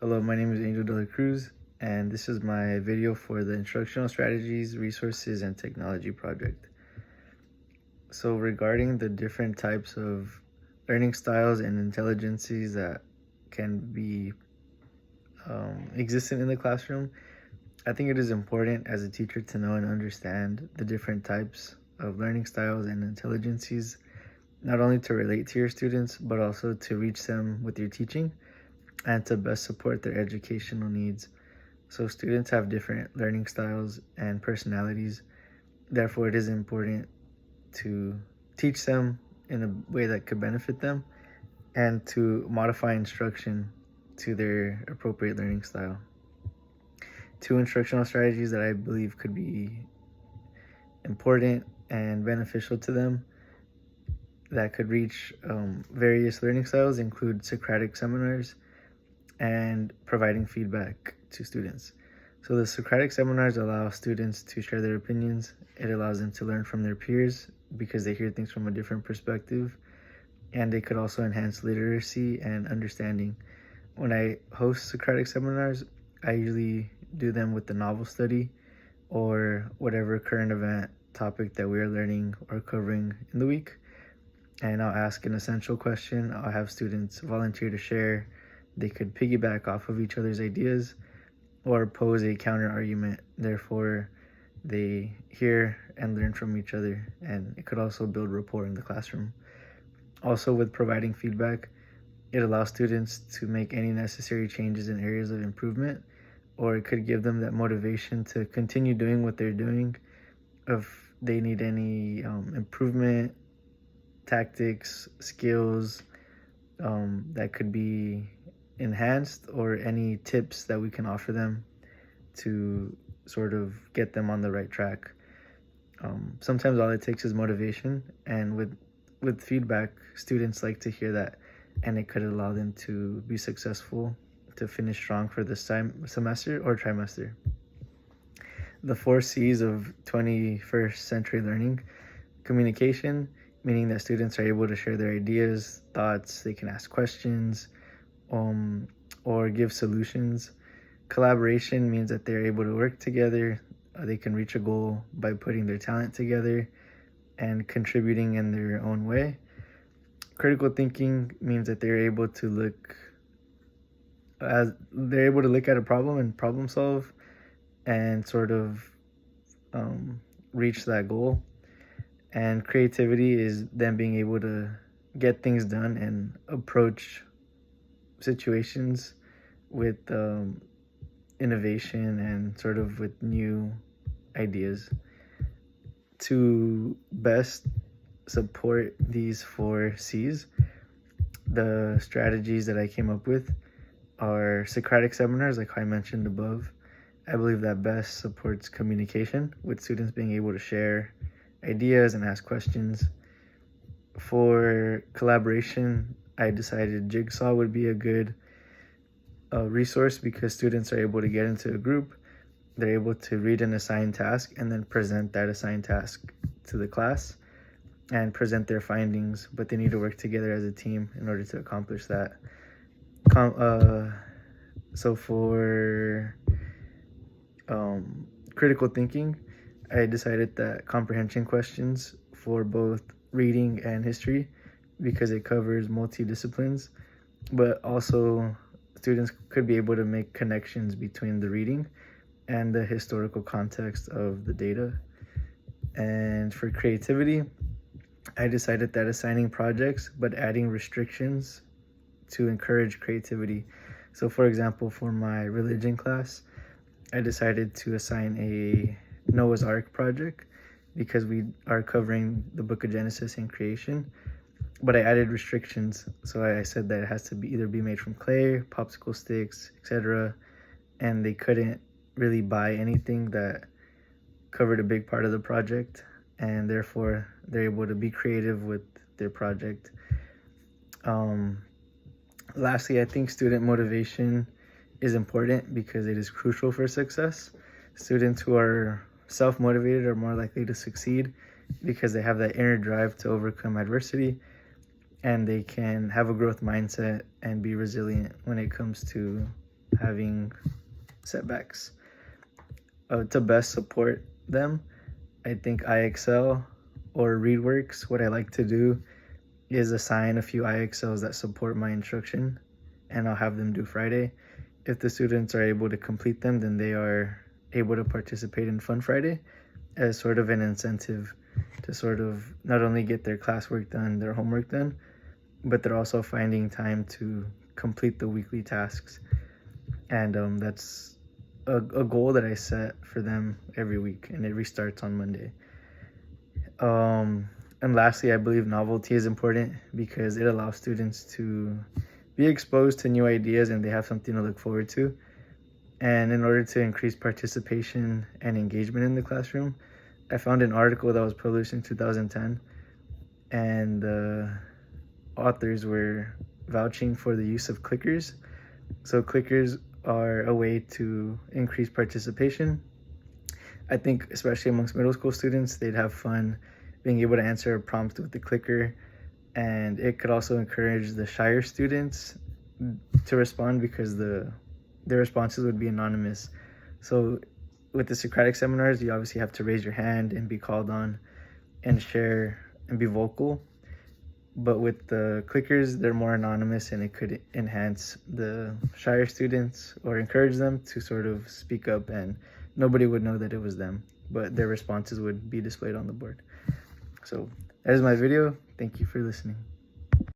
Hello, my name is Cruz, and this is my video for the Instructional Strategies, Resources, and Technology project. So regarding the different types of learning styles and intelligences that can be existent in the classroom, I think it is important as a teacher to know and understand the different types of learning styles and intelligences, not only to relate to your students, but also to reach them with your teaching and to best support their educational needs. So students have different learning styles and personalities. Therefore, it is important to teach them in a way that could benefit them and to modify instruction to their appropriate learning style. Two instructional strategies that I believe could be important and beneficial to them that could reach various learning styles include Socratic seminars and providing feedback to students. So the Socratic seminars allow students to share their opinions. It allows them to learn from their peers because they hear things from a different perspective, and they could also enhance literacy and understanding. When I host Socratic seminars, I usually do them with the novel study or whatever current event topic that we are learning or covering in the week. And I'll ask an essential question. I'll have students volunteer to share. They could piggyback off of each other's ideas or pose a counter argument. Therefore, they hear and learn from each other, and it could also build rapport in the classroom. Also, with providing feedback, it allows students to make any necessary changes in areas of improvement, or it could give them that motivation to continue doing what they're doing. If they need any improvement, tactics, skills that could be enhanced, or any tips that we can offer them to sort of get them on the right track. Sometimes all it takes is motivation, and with feedback, students like to hear that, and it could allow them to be successful, to finish strong for this semester or trimester. The 4 C's of 21st century learning: communication, meaning that students are able to share their ideas, thoughts, they can ask questions, or give solutions. Collaboration means that they're able to work together. They can reach a goal by putting their talent together and contributing in their own way. Critical thinking means that they're able to look at a problem and problem solve and sort of reach that goal. And creativity is them being able to get things done and approach situations with innovation and sort of with new ideas. To best support these 4 C's, the strategies that I came up with are Socratic seminars, like I mentioned above. I believe that best supports communication, with students being able to share ideas and ask questions. For collaboration, I decided Jigsaw would be a good resource because students are able to get into a group. They're able to read an assigned task and then present that assigned task to the class and present their findings, but they need to work together as a team in order to accomplish that. So for critical thinking, I decided that comprehension questions for both reading and history, because it covers multidisciplines, but also students could be able to make connections between the reading and the historical context of the data. And for creativity, I decided that assigning projects but adding restrictions to encourage creativity. So for example, for my religion class, I decided to assign a Noah's Ark project because we are covering the book of Genesis and creation, but I added restrictions. So I said that it has to either be made from clay, popsicle sticks, etc., and they couldn't really buy anything that covered a big part of the project, and therefore they're able to be creative with their project. Lastly, I think student motivation is important because it is crucial for success. Students who are self-motivated are more likely to succeed because they have that inner drive to overcome adversity, and they can have a growth mindset and be resilient when it comes to having setbacks. To best support them, I think IXL or ReadWorks, what I like to do is assign a few IXLs that support my instruction, and I'll have them do Friday. If the students are able to complete them, then they are able to participate in Fun Friday as sort of an incentive to sort of not only get their classwork done, their homework done, but they're also finding time to complete the weekly tasks. And that's a goal that I set for them every week, and it restarts on Monday. And lastly, I believe novelty is important because it allows students to be exposed to new ideas and they have something to look forward to. And in order to increase participation and engagement in the classroom, I found an article that was published in 2010, and the authors were vouching for the use of clickers. So clickers are a way to increase participation. I think especially amongst middle school students, they'd have fun being able to answer a prompt with the clicker, and it could also encourage the shyer students to respond because their responses would be anonymous. So with the Socratic seminars, you obviously have to raise your hand and be called on and share and be vocal. But with the clickers, they're more anonymous, and it could enhance the shyer students or encourage them to sort of speak up, and nobody would know that it was them, but their responses would be displayed on the board. So that is my video. Thank you for listening.